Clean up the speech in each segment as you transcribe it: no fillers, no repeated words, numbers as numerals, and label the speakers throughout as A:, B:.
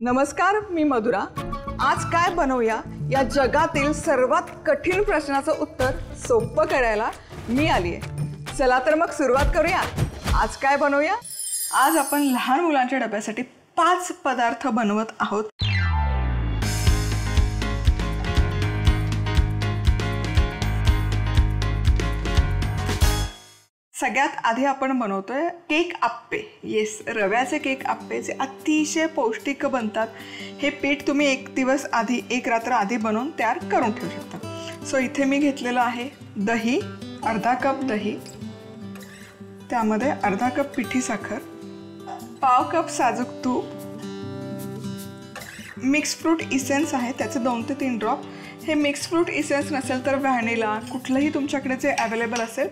A: नमस्कार, मी मधुरा। आज काय बनवूया या जगातील सर्वात कठीण प्रश्नाचं उत्तर सोपं करायला मी आली आहे। चला तर मग सुरुवात करूया। आज काय बनवूया? आज आपण लहान मुलांच्या डब्यासाठी 5 पदार्थ बनवत आहोत। सगळ्यात आधी आपण बनवतोय केक आप्पे। येस, रव्याचे केक आप्पे जे अतिशय पौष्टिक बनतात। हे पीठ तुम्ही एक दिवस आधी, एक रात्र आधी बनवून तयार करून ठेवू शकता। सो इथे मी घेतलेलं आहे दही, अर्धा कप दही, त्यामध्ये अर्धा कप पिठी साखर, पाव कप साजूक तूप, मिक्स फ्रूट इसेन्स आहे त्याचे 2 ते 3 ड्रॉप। हे मिक्स फ्रूट इसेन्स नसेल तर व्हॅनिला, कुठलंही तुमच्याकडे जे अवेलेबल असेल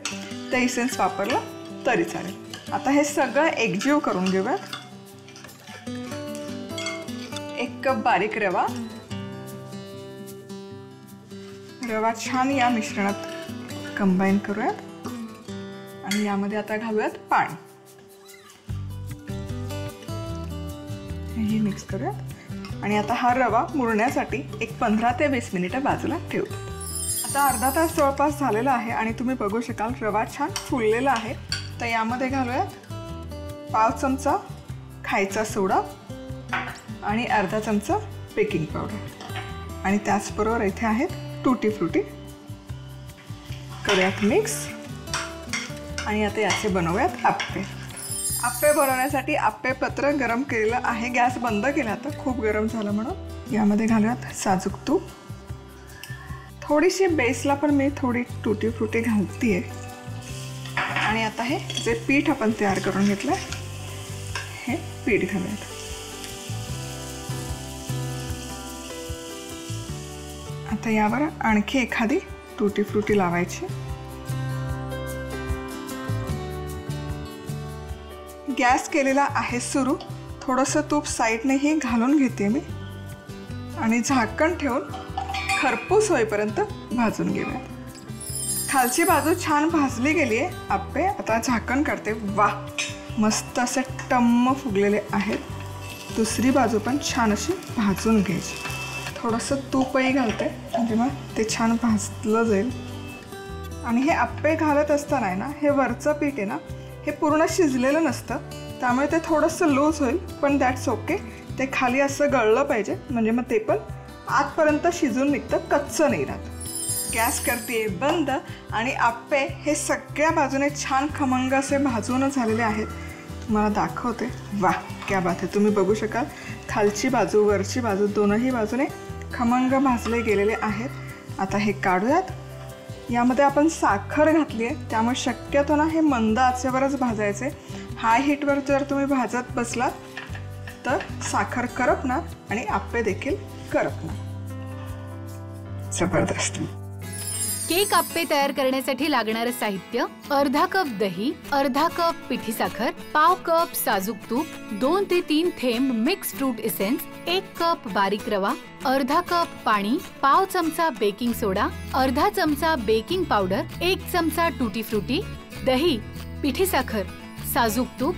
A: ते इसेन्स वापरलं तरी चालेल। आता हे सगळं एकजीव करून घेऊयात। 1 कप बारीक रवा, रवा छान या मिश्रणात कंबाईन करूयात आणि यामध्ये आता घालूयात पाणी। हे मिक्स करूयात आणि आता हा रवा मुरण्यासाठी एक 15 ते 20 मिनिटं बाजूला ठेवू। आता अर्धा तास जवळपास झालेला आहे आणि तुम्ही बघू शकाल रवा छान फुललेला आहे। तर यामध्ये घालूयात पाव चमचा खायचा सोडा आणि अर्धा चमचा बेकिंग पावडर आणि त्याचबरोबर इथे आहेत टूटी फ्रुटी। करूयात मिक्स आणि आता याचे बनवूयात आप्पे। आप्पे बनवण्यासाठी आप्पे पत्र गरम केलेलं आहे। गॅस बंद केला तर खूप गरम झालं म्हणून यामध्ये घालूयात साजूक तूप। थोडीशी बेसला पण मी थोडी टूटी फ्रुटी घालतीये आणि आता हे जे पीठ आपण तयार करून घेतलं हे पीठ घालूयात। आता यावर आणखी एखादी टूटी फ्रुटी लावायची। गॅस केलेला आहे सुरू। थोडंसं तूप साईडनेही घालून घेते मी आणि झाकण ठेवून खरपूस होईपर्यंत भाजून घेऊया। खालची बाजू छान भाजली गेली आहे आप्पे। आता झाकण काढते। वाह, मस्त असे टम्म फुगलेले आहेत। दुसरी बाजू पण छान अशी भाजून घ्यायची। थोडंसं तूपही घालते म्हणजे मग ते छान भाजलं जाईल। आणि हे आप्पे घालत असताना आहे ना, हे वरचं पीठ आहे ना, हे पूर्ण शिजलेलं नसतं, त्यामुळे ते थोडंसं लूज होईल, पण दॅट्स ओके। ते खाली असं गळलं पाहिजे म्हणजे मग ते पण आतपर्यंत शिजून निघतं, कच्चं नाही राहत। गॅस करते बंद आणि आप्पे हे सगळ्या बाजूने छान खमंग असे भाजून झालेले आहेत। तुम्हाला दाखवते। वाह, क्या बात आहे। तुम्ही बघू शकाल खालची बाजू वरची बाजू दोनही बाजूने खमंग भाजले गेलेले आहेत। आता हे काढूयात। यामध्ये आपण साखर घातली आहे, त्यामुळे शक्यतो ना हे मंद आचेवरच भाजायचे। हाय हीटवर जर तुम्ही भाजत बसलात तर साखर करपणार आणि आप्पे देखील करपणार। जबरदस्त।
B: केक आप्पे तयार करण्यासाठी लागणारे साहित्य: अर्धा कप दही, अर्धा कप पिठी साखर, पाव कप साजूक तूप, 2 ते 3 थेंब मिक्स फ्रूट इसेन्स, 1 कप बारीक रवा, अर्धा कप पाणी, पाव चमचा बेकिंग सोडा, अर्धा चमचा बेकिंग पावडर, 1 चमचा टूटी फ्रुटी, दही, पिठी साखर, साजूक तूप,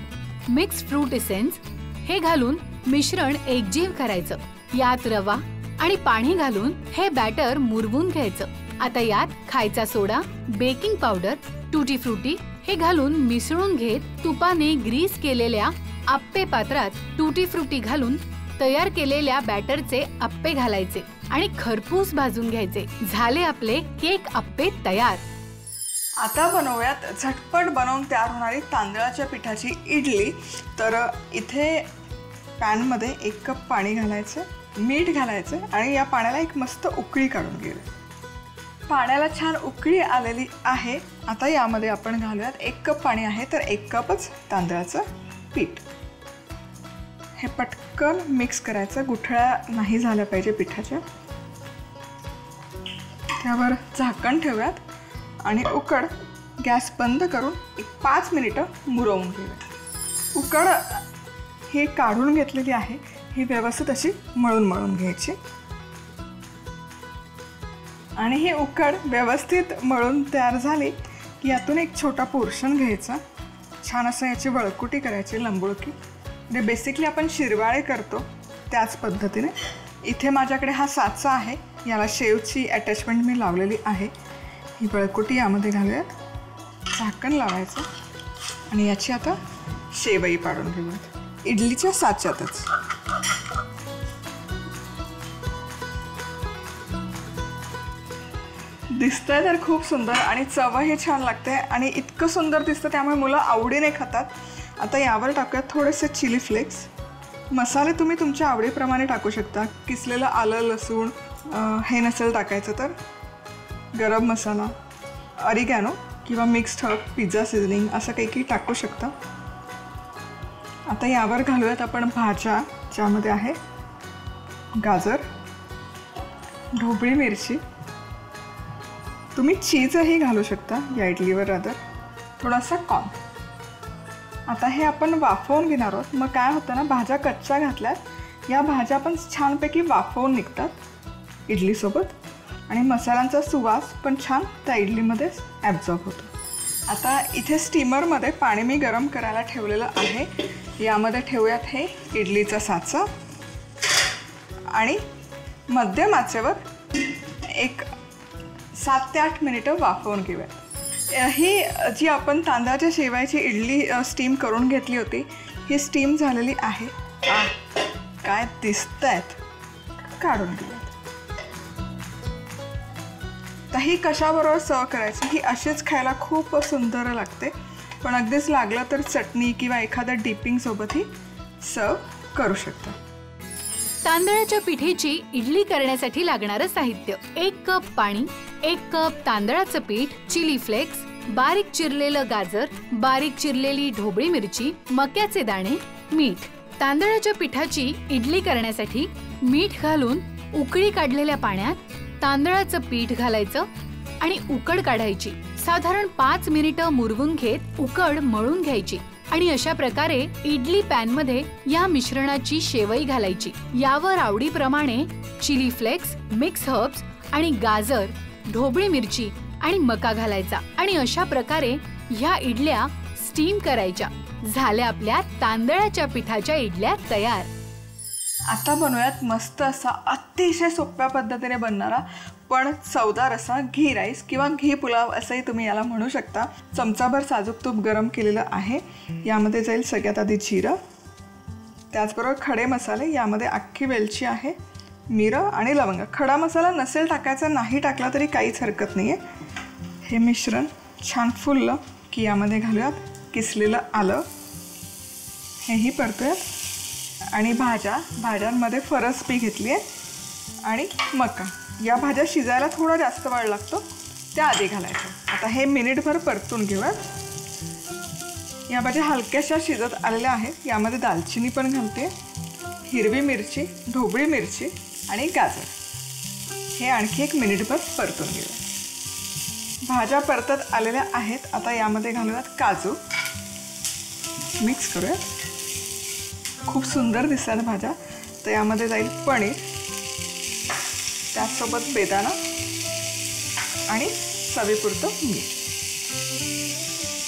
B: मिक्स फ्रूट इसेन्स हे घालून मिश्रण एकजीव करायचं। यात रवा आणि पाणी घालून हे बॅटर मुरवून घ्यायचं। आता यात खायचा सोडा, बेकिंग पावडर, टूटी फ्रुटी हे घालून मिसळून घेत तुपाने ग्रीस केलेल्या आप्पे पात्रात टूटी फ्रुटी घालून तयार केलेल्या बॅटरचे आप्पे घालायचे आणि खरपूस भाजून घ्यायचे। झाले आपले केक आप्पे तयार।
A: आता बनवूयात झटपट बनवून तयार होणारी तांदळाच्या पिठाची इडली। तर इथे पॅनमध्ये 1 कप पाणी घालायचं, मीठ घालायचं आणि या पाण्याला एक मस्त उकळी काढून घ्यायची। पाण्याला छान उकळी आलेली आहे। आता यामध्ये आपण घालूयात 1 कप पाणी आहे तर 1 कपच तांदळाचं पीठ। हे पटकन मिक्स करायचं, गुठळ्या नाही झाल्या पाहिजे पिठाच्या। त्यावर झाकण ठेवूयात आणि उकड गॅस बंद करून एक 5 मिनिटं मुरवून घेऊयात। उकड ही काढून घेतलेली आहे, ही व्यवस्थित अशी मळून घ्यायची आणि ही उकड व्यवस्थित मळून तयार झाली की यातून एक छोटा पोर्शन घ्यायचा। छान असं याची वळकुटी करायची, लंबुळकी। म्हणजे बेसिकली आपण शिरवाळे करतो त्याच पद्धतीने इथे माझ्याकडे हा साचा आहे, याला शेवची अटॅचमेंट मी लावलेली आहे. ही बळकुटी यामध्ये घालूयात, झाकण लावायचं आणि याची आता शेवई पाडून घेऊयात इडलीच्या साच्यातच. दिसतंय तर खूप सुंदर आणि चवही छान लागते आणि इतकं सुंदर दिसतं त्यामुळे मुलं आवडीने खातात. आता यावर टाकूयात थोडेसे चिली फ्लेक्स. मसाले तुम्ही तुमच्या आवडीप्रमाणे टाकू शकता. किसलेलं आलं लसूण हे नसेल टाकायचं तर गरम मसाला, ऑरिगॅनो किंवा मिक्स्ड हर्ब, पिझ्झा सीझनिंग असं काही टाकू शकता. आता यावर घालूयात आपण भाज्या, ज्यामध्ये आहे गाजर, ढोबळी मिरची, तुम्ही चीजही घालू शकता या इडलीवर, रादर थोडासा कॉर्न. आता हे आपण वाफवून घेणार आहोत. मग काय होतं ना, भाज्या कच्च्या घातल्यात या भाज्या पण छानपैकी वाफवून निघतात इडलीसोबत आणि मसाल्यांचा सुवास पण छान त्या इडलीमध्येच ॲब्झॉर्ब होतो. आता इथे स्टीमरमध्ये पाणी मी गरम करायला ठेवलेलं आहे. यामध्ये ठेवूयात हे इडलीचा साचा आणि मध्यम आचेवर एक 7 ते 8 मिनिटं वाफवून घेऊयात. ही जी आपण तांदळाच्या शेवयाची इडली स्टीम करून घेतली होती, ही स्टीम झालेली आहे. काय दिसतायत, काढून घेऊयात. तर ही कशाबरोबर सर्व करायची, ही अशीच खायला खूप सुंदर लागते, पण अगदीच लागलं तर चटणी किंवा एखाद्या डिपिंगसोबतही सर्व करू शकता.
B: तांदळाच्या पिठीची इडली करण्यासाठी लागणारं साहित्य: 1 कप पाणी, 1 कप तांदळाचं पीठ, चिली फ्लेक्स, बारीक चिरलेलं गाजर, बारीक चिरलेली ढोबळी मिरची, मक्याचे दाणे, मीठ. तांदळाच्या पिठाची इडली करण्यासाठी मीठ घालून उकळी काढलेल्या पाण्यात तांदळाचं पीठ घालायचं आणि उकड काढायची. साधारण 5 मिनिटं मुरवून घेत उकड मळून घ्यायची आणि अशा प्रकारे इडली पॅन मध्ये या मिश्रणाची शेवई घालायची. यावर आवडीप्रमाणे चिली फ्लेक्स, मिक्स हर्ब्स आणि गाजर, ढोबळी मिरची आणि मका घालायचा आणि अशा प्रकारे ह्या इडल्या स्टीम करायच्या. झाल्या आपल्या तांदळाच्या पिठाच्या इडल्या तयार.
A: आता बनवूयात मस्त असा अतिशय सोप्या पद्धतीने बनणारा पण चवदार असा घी राईस किंवा घी पुलाव असंही तुम्ही याला म्हणू शकता. चमचाभर साजूक तूप गरम केलेलं आहे. यामध्ये जाईल सगळ्यात आधी जिरं, त्याचबरोबर खडे मसाले. यामध्ये अख्खी वेलची आहे, मिरं आणि लवंग. खडा मसाला नसेल टाकायचा, नाही टाकला तरी काहीच हरकत नाही आहे. हे मिश्रण छान फुललं की यामध्ये घालूयात किसलेलं आलं, हेही परतूयात आणि भाज्यांमध्ये फरसबी घेतली आहे आणि मका. या भाज्या शिजायला थोडा जास्त वेळ लागतो, त्या आधी घालायचं. आता हे मिनिटभर परतून घेऊयात. या भाज्या हलक्याशा शिजत आलेल्या आहेत. यामध्ये दालचिनी पण घालते, हिरवी मिरची, ढोबळी मिरची आणि गाजर. हे आणखी 1 मिनिटभर परतून घेऊयात. भाज्या परतत आलेल्या आहेत. आता यामध्ये घालूयात काजू, मिक्स करूयात. खूप सुंदर दिसतात भाज्या. तर यामध्ये जाईल पनीर, त्याचसोबत बेदाणा आणि चवीपुरतं मीठ.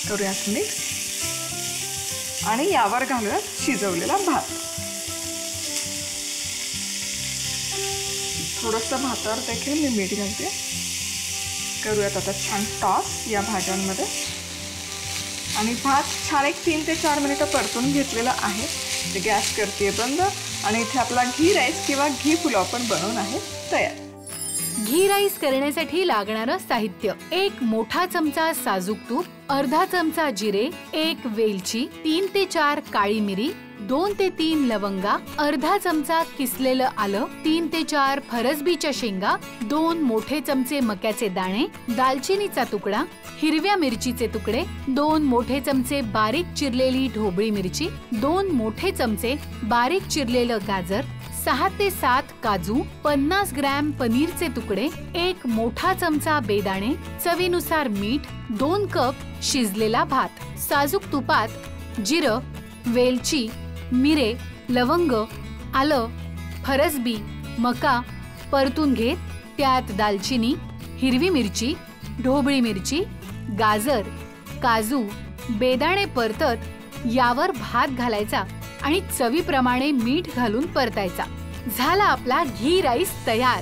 A: करूयात मिक्स आणि यावर घालूयात शिजवलेला भात. थोडंसं भातावर देखील मी मीठ घालते. करूयात आता छान टॉस या भाज्यांमध्ये आणि भात छान 3 ते 4 मिनिटं परतून घेतलेला आहे. ते गॅस करते बंद आणि इथे आपला घी राईस किंवा घी पुलाव पण बनवून आहे तयार.
B: घी राईस करण्यासाठी लागणारं साहित्य: 1 मोठा चमचा साजूक तूप, अर्धा चमचा जिरे, 1 वेलची, 3 ते 4 काळी मिरी, 2 ते 3 लवंगा, अर्धा चमचा किसलेलं आलं, 3 ते 4 फरसबीच्या शेंगा, 2 मोठे चमचे मक्याचे दाणे, दालचिनीचा तुकडा, हिरव्या मिरचीचे तुकडे, 2 मोठे चमचे बारीक चिरलेली ढोबळी मिरची, 2 मोठे चमचे बारीक चिरलेलं गाजर, 6 ते 7 काजू, 50 ग्रॅम पनीरचे तुकडे, 1 मोठा चमचा बेदाणे, चवीनुसार मीठ, 2 कप शिजलेला भात. साजूक तुपात जिरं, वेलची, मिरे, लवंग, आलं, फरसबी, मका परतून घेत त्यात दालचिनी, हिरवी मिरची, ढोबळी मिरची, गाजर, काजू, बेदाणे परतत यावर भात घालायचा आणि चवीप्रमाणे मीठ घालून परतायचा. झाला आपला घी राईस तयार.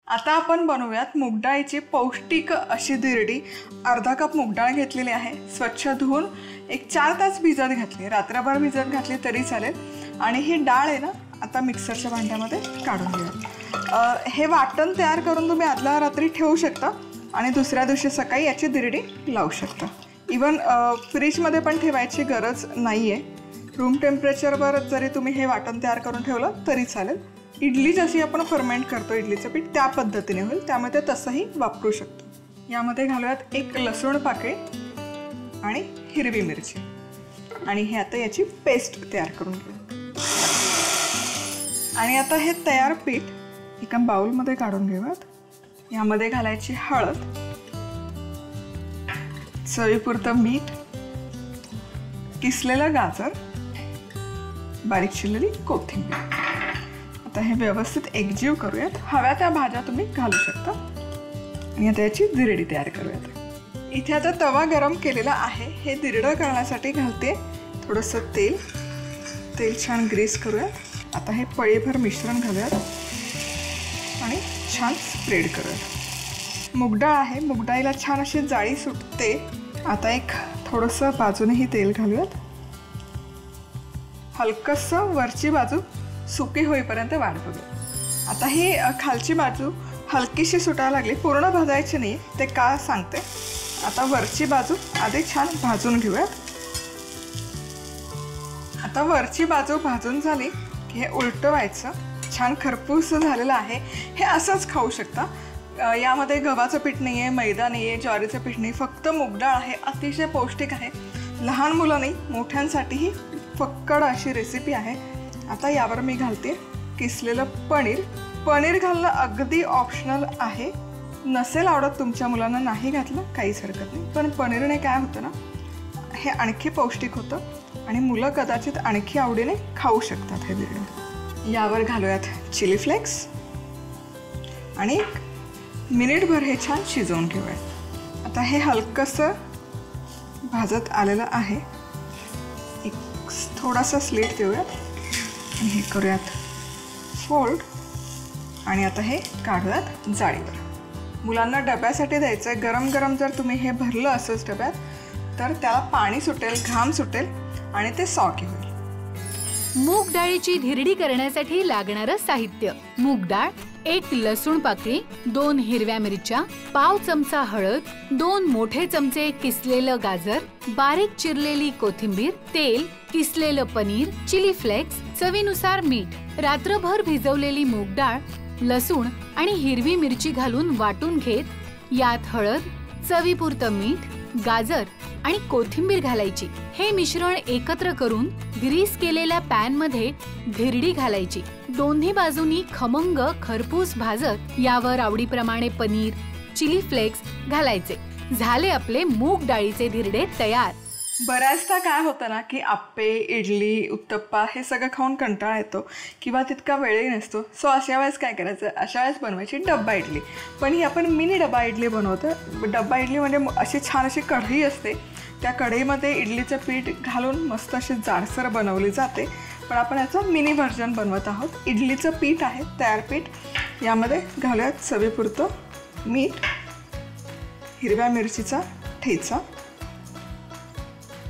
A: आता आपण बनवूयात मूग डाळीची पौष्टिक अशी धिरडी. अर्धा कप मूग डाळ घेतलेली आहे, स्वच्छ धुवून एक 4 तास भिजत घातली, रात्रभर भिजत घातली तरी चालेल. आणि ही डाळ आहे ना आता मिक्सरच्या भांड्यामध्ये काढून घेऊया. हे वाटण तयार करून तुम्ही आदल्या रात्री ठेवू शकता आणि दुसऱ्या दिवशी सकाळी याची धिरडी लावू शकता. इवन फ्रीजमध्ये पण ठेवायची गरज नाही आहे. रूम टेम्परेचरवर जरी तुम्ही हे वाटण तयार करून ठेवलं तरी चालेल. इडली जशी आपण फर्मेंट करतो इडलीचं पीठ त्या पद्धतीने होईल, त्यामुळे ते तसंही वापरू शकतो. यामध्ये घालूयात 1 लसूण पाकळी आणि हिरवी मिरची आणि हे आता याची पेस्ट तयार करून घेऊ. आणि आता हे तयार पीठ एका बाउलमध्ये काढून घेऊयात. यामध्ये घालायची हळद, चवीपुरतं मीठ, किसलेलं गाजर, बारीक चिरलेली कोथिंबीर. आता हे व्यवस्थित एकजीव करूयात. हव्या त्या भाज्या तुम्ही घालू शकता आणि आता याची धिरडी तयार करूयात. इथे आता तवा गरम केलेला आहे. हे धिरडं करण्यासाठी घालते थोडंसं तेल छान ग्रीस करूयात. आता हे पळीभर मिश्रण घालूयात आणि छान स्प्रेड करूयात. मूग डाळ आहे, मूग डाळीला छान अशी जाळी सुटते. आता एक थोडंसं बाजूनेही तेल घालूयात. हलकंसं वरची बाजू सुकी होईपर्यंत वाट बघूया. आता ही खालची बाजू हलकीशी सुटायला लागली, पूर्ण भाजायची नाही, ते का सांगते. आता वरची बाजू आधी छान भाजून घेऊयात. आता वरची बाजू भाजून झाली की हे उलटवायचं. छान खरपूस झालेलं आहे. हे असंच खाऊ शकता. यामध्ये गव्हाचं पीठ नाही आहे, मैदा नाही आहे, ज्वारीचं पीठ नाही, फक्त मूग डाळ आहे. अतिशय पौष्टिक आहे. लहान मुलं नाही मोठ्यांसाठीही फक्कड अशी रेसिपी आहे. आता यावर मी घालते किसलेलं पनीर घालणं अगदी ऑप्शनल आहे. नसेल आवडत तुमच्या मुलांना नाही घातलं काहीच हरकत नाही, पण पनीरने काय होतं ना, हे आणखी पौष्टिक होतं आणि मुलं कदाचित आणखी आवडीने खाऊ शकतात हे धिरडं. यावर घालूयात चिली फ्लेक्स आणि 1 मिनिटभर हे छान शिजवून घेऊयात. आता हे हलकंसं भाजत आलेलं आहे. एक थोडासा स्लीट देऊयात आणि हे करूयात फोल्ड आणि आता हे काढूयात जाळीवर. मुलांना डब्यासाठी द्यायचं आहे. गरम गरम जर तुम्ही हे भरलं असंच डब्यात तर त्याला पाणी सुटेल, घाम सुटेल आणि ते सॉकी होईल.
B: मूग डाळीची धिरडी करण्यासाठी लागणारं साहित्य: मूग डाळ, 1 लसूण पाकळी, 2 हिरव्या मिरच्या, पाव चमचा हळद, 2 मोठे चमचे किसलेलं गाजर, बारीक चिरलेली कोथिंबीर, तेल, किसलेलं पनीर, चिली फ्लेक्स, चवीनुसार मीठ. रात्रभर भिजवलेली मूग डाळ, लसूण आणि हिरवी मिरची घालून वाटून घेत यात हळद, चवीपुरतं मीठ, गाजर आणि कोथिंबीर घालायची. हे मिश्रण एकत्र करून ग्रीस केलेल्या पॅन मध्ये धिरडी घालायची. दोन्ही बाजूनी खमंग खरपूस भाजत यावर आवडीप्रमाणे पनीर, चिली फ्लेक्स घालायचे. झाले आपले मूग डाळीचे धिरडे तयार.
A: बऱ्याचदा काय होतं ना की आप्पे, इडली, उत्तप्पा हे सगळं खाऊन कंटाळा येतो किंवा तितका वेळही नसतो. सो अशा वेळेस काय करायचं, अशा वेळेस बनवायची डब्बा इडली. पण ही आपण मिनी डब्बा इडली बनवतो. डब्बा इडली म्हणजे अशी छान अशी कढई असते, त्या कढईमध्ये इडलीचं पीठ घालून मस्त अशी जाडसर बनवली जाते. पण आपण याचं मिनी व्हर्जन बनवत आहोत. इडलीचं पीठ आहे, तयार पीठ. यामध्ये घालूयात चवीपुरतं मीठ, हिरव्या मिरचीचा ठेचा,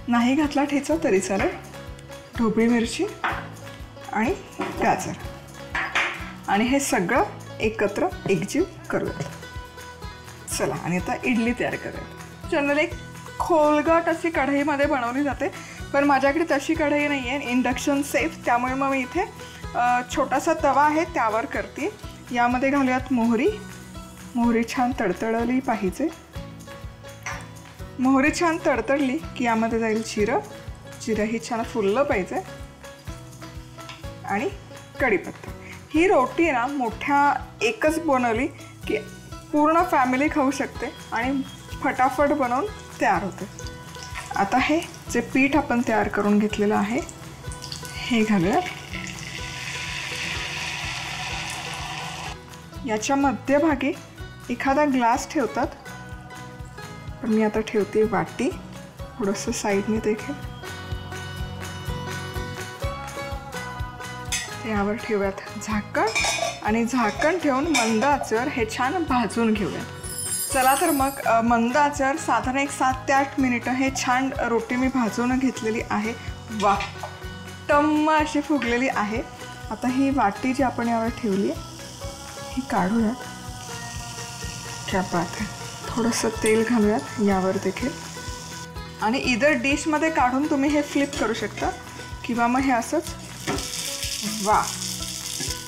A: नाही घातला ठेचा तरी चालेल, ढोबळी मिरची आणि गाजर आणि हे सगळं एकत्र एकजीव करूयात. चला आणि आता इडली तयार करूयात. जनरली एक खोलगट अशी कढईमध्ये बनवली जाते, पण माझ्याकडे तशी कढई नाही आहे, इंडक्शन सेफ. त्यामुळे मग मी इथे छोटासा तवा आहे त्यावर करते. यामध्ये घालूयात मोहरी छान तडतडली पाहिजे. मोहरी छान तडतडली की यामध्ये जाईल जिरं ही छान फुललं पाहिजे आणि कढीपत्ता. ही रोटी ना मोठ्या एकच बनवली की पूर्ण फॅमिली खाऊ शकते आणि फटाफट बनवून तयार होते. आता हे जे पीठ आपण तयार करून घेतलेलं आहे हे घालूया. याच्या मध्यभागी एखादा ग्लास ठेवतात, पण मी आता ठेवते वाटी, थोडंसं साईडने देखील. यावर ठेवूयात झाकण आणि झाकण ठेवून मंद आचेवर हे छान भाजून घेऊयात. चला तर मग मंद आचेवर साधारण एक 7 ते 8 मिनिटं हे छान रोटी मी भाजून घेतलेली आहे. वा, टम्म अशी फुगलेली आहे. आता ही वाटी जी आपण यावर ठेवली आहे ही काढूयात. क्या बात आहे. थोडंसं तेल घालूयात यावर देखील आणि इतर डिशमध्ये काढून तुम्ही हे फ्लिप करू शकता किंवा मग हे असंच. वा,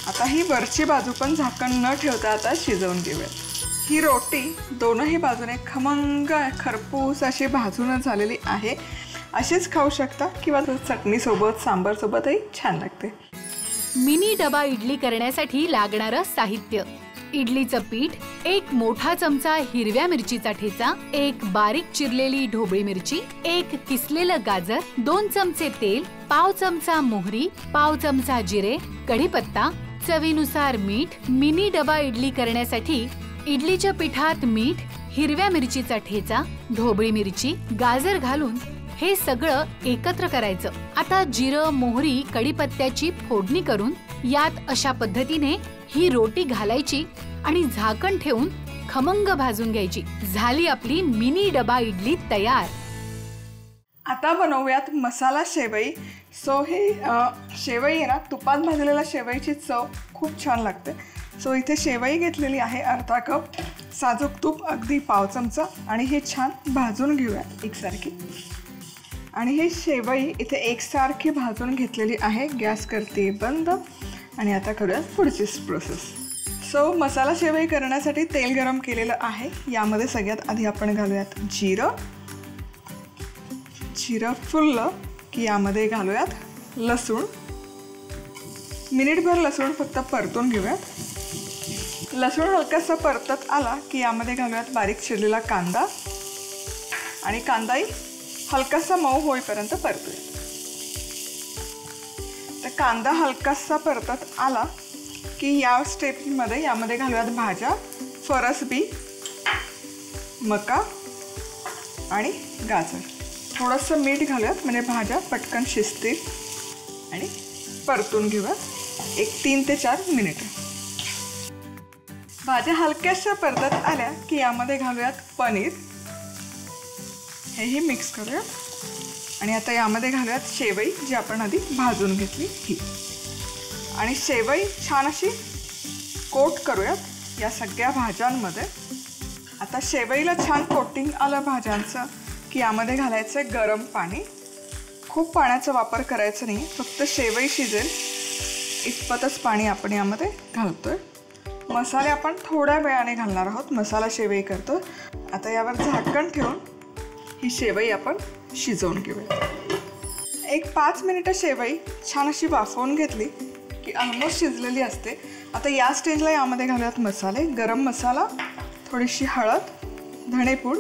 A: आता ही वरची बाजू पण झाकण न ठेवता आता शिजवून घेऊयात. ही रोटी दोनही बाजूने खमंग खरपूस अशी भाजून झालेली आहे. अशीच खाऊ शकता किंवा चटणीसोबत सांबारसोबतही छान लागते.
B: मिनी डबा इडली करण्यासाठी लागणारं साहित्य: इडलीचं पीठ, 1 मोठा चमचा हिरव्या मिरचीचा ठेचा, 1 बारीक चिरलेली ढोबळी मिरची, 1 किसलेलं गाजर, 2 चमचे तेल, पाव चमचा मोहरी, पाव चमचा जिरे, कढीपत्ता, चवीनुसार मीठ. मिनी डबा इडली करण्यासाठी इडलीच्या पिठात मीठ, हिरव्या मिरचीचा ठेचा, ढोबळी मिरची, गाजर घालून हे सगळं एकत्र करायचं. आता जिरं, मोहरी, कढीपत्त्याची फोडणी करून यात अशा पद्धतीने ही रोटी घालायची आणि झाकण ठेवून खमंग भाजून घ्यायची. झाली आपली मिनी डबा इडली तयार.
A: आता बनवूयात मसाला शेवई. सो ही शेवई आहे ना, तुपात भाजलेल्या शेवईची चव खूप छान लागते. सो इथे शेवई घेतलेली आहे अर्धा कप, साजूक तूप अगदी पाव चमचा आणि हे छान भाजून घेऊया एकसारखी. आणि ही शेवई इथे एकसारखी भाजून घेतलेली आहे. गॅस करते बंद आणि आता करूयात पुढची प्रोसेस. सो मसाला शेवई करण्यासाठी तेल गरम केलेलं आहे. यामध्ये सगळ्यात आधी आपण घालूयात जिरं. जिरं फुललं की यामध्ये घालूयात लसूण. मिनिटभर लसूण फक्त परतून घेऊयात. लसूण हलकासा परतत आला की यामध्ये घालूयात बारीक चिरलेला कांदा आणि कांदाही हलकासा मऊ होईपर्यंत परतूया. तर कांदा हलकासा परतत आला की या स्टेपमध्ये यामध्ये घालूयात भाज्या: फरसबी, मका आणि गाजर. थोडंसं मीठ घालूयात म्हणजे भाज्या पटकन शिजतील आणि परतून घेऊयात एक 3 ते 4 मिनिटं. भाज्या हलक्याशा परतत आल्या की यामध्ये घालूयात पनीर. हेही मिक्स करूया आणि आता यामध्ये घालूयात शेवई जी आपण आधी भाजून घेतली ही. आणि शेवई छान अशी कोट करूयात या सगळ्या भाज्यांमध्ये. आता शेवईला छान कोटिंग आलं भाज्यांचं की यामध्ये घालायचं आहे गरम पाणी. खूप पाण्याचा वापर करायचा नाही, फक्त शेवई शिजेल इतपतच पाणी आपण यामध्ये घालतोय. मसाले आपण थोड्या वेळाने घालणार आहोत, मसाला शेवई करतो. आता यावर झाकण ठेवून ही शेवई आपण शिजवून घेऊया. एक 5 मिनिटं शेवई छान अशी वाफवून घेतली की ऑलमोस्ट शिजलेली असते. आता या स्टेजला यामध्ये घालूयात मसाले: गरम मसाला, थोडीशी हळद, धणेपूड,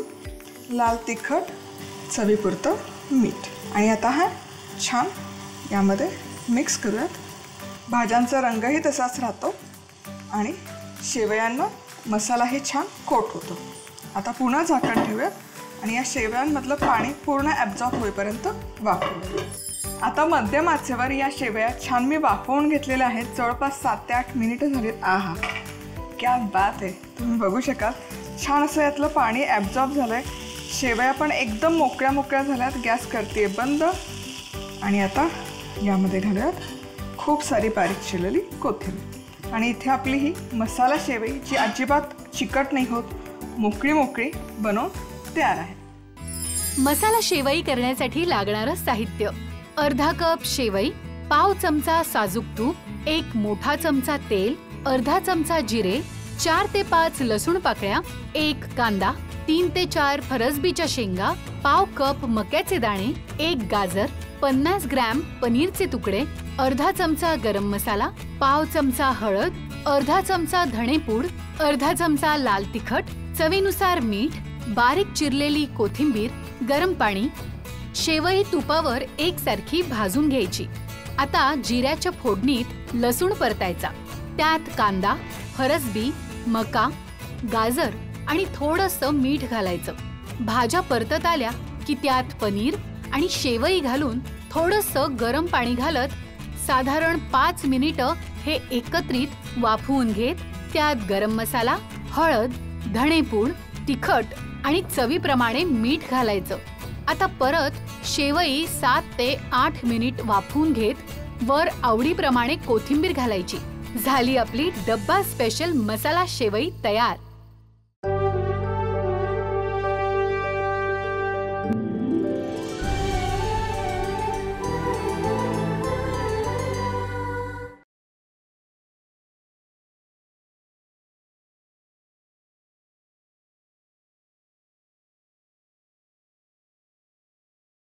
A: लाल तिखट, चवीपुरतं मीठ. आणि आता हा छान यामध्ये मिक्स करूयात. भाज्यांचा रंगही तसाच राहतो आणि शेवयांना मसालाही छान कोट होतो. आता पुन्हा झाकण ठेवूयात आणि या शेवयांमधलं पाणी पूर्ण ॲब्झॉर्ब होईपर्यंत वाफवूया. आता मध्यम आचेवर या शेवया छान मी वाफवून घेतलेल्या आहेत. जवळपास 7 ते 8 मिनिटं झालीत. आहा, क्या बात आहे. तुम्ही बघू शकाल छान असं यातलं पाणी ॲब्झॉर्ब झालं आहे. शेवया पण एकदम मोकळ्या मोकळ्या झाल्यात. गॅस करते बंद आणि आता यामध्ये घालूयात खूप सारी बारीक चिरलेली कोथिंबीर. आणि इथे आपली ही मसाला शेवई जी अजिबात चिकट नाही होत, मोकळी मोकळी बनवून तयार आहे.
B: मसाला शेवई करण्यासाठी लागणारं साहित्य: अर्धा कप शेवई, पाव चमचा साजूक तूप, 1 मोठा चमचा तेल, अर्धा चमचा जिरे, 4 ते 5 लसूण पाकळ्या, 1 कांदा, 3 ते 4 फरसबीच्या शेंगा, पाव कप मक्याचे दाणे, 1 गाजर, 50 ग्रॅम पनीरचे तुकडे, अर्धा चमचा गरम मसाला, पाव चमचा हळद, अर्धा चमचा धणेपूड, अर्धा चमचा लाल तिखट, चवीनुसार मीठ, बारीक चिरलेली कोथिंबीर, गरम पाणी. शेवई तुपावर एकसारखी भाजून घ्यायची. आता जिऱ्याच्या फोडणीत लसूण परतायचा. त्यात कांदा, फरसबी, मका, गाजर आणि थोडंसं मीठ घालायचं. भाज्या परतत आल्या की त्यात पनीर आणि शेवई घालून थोडंसं गरम पाणी घालत साधारण 5 मिनिटं हे एकत्रित वाफवून घेत त्यात गरम मसाला, हळद, धणेपूड, तिखट आणि चवीप्रमाणे मीठ घालायचं. आता परत शेवई 7 ते 8 मिनिट वाफवून घेत वर आवडीप्रमाणे कोथिंबीर घालायची. झाली आपली डब्बा स्पेशल मसाला शेवई तयार.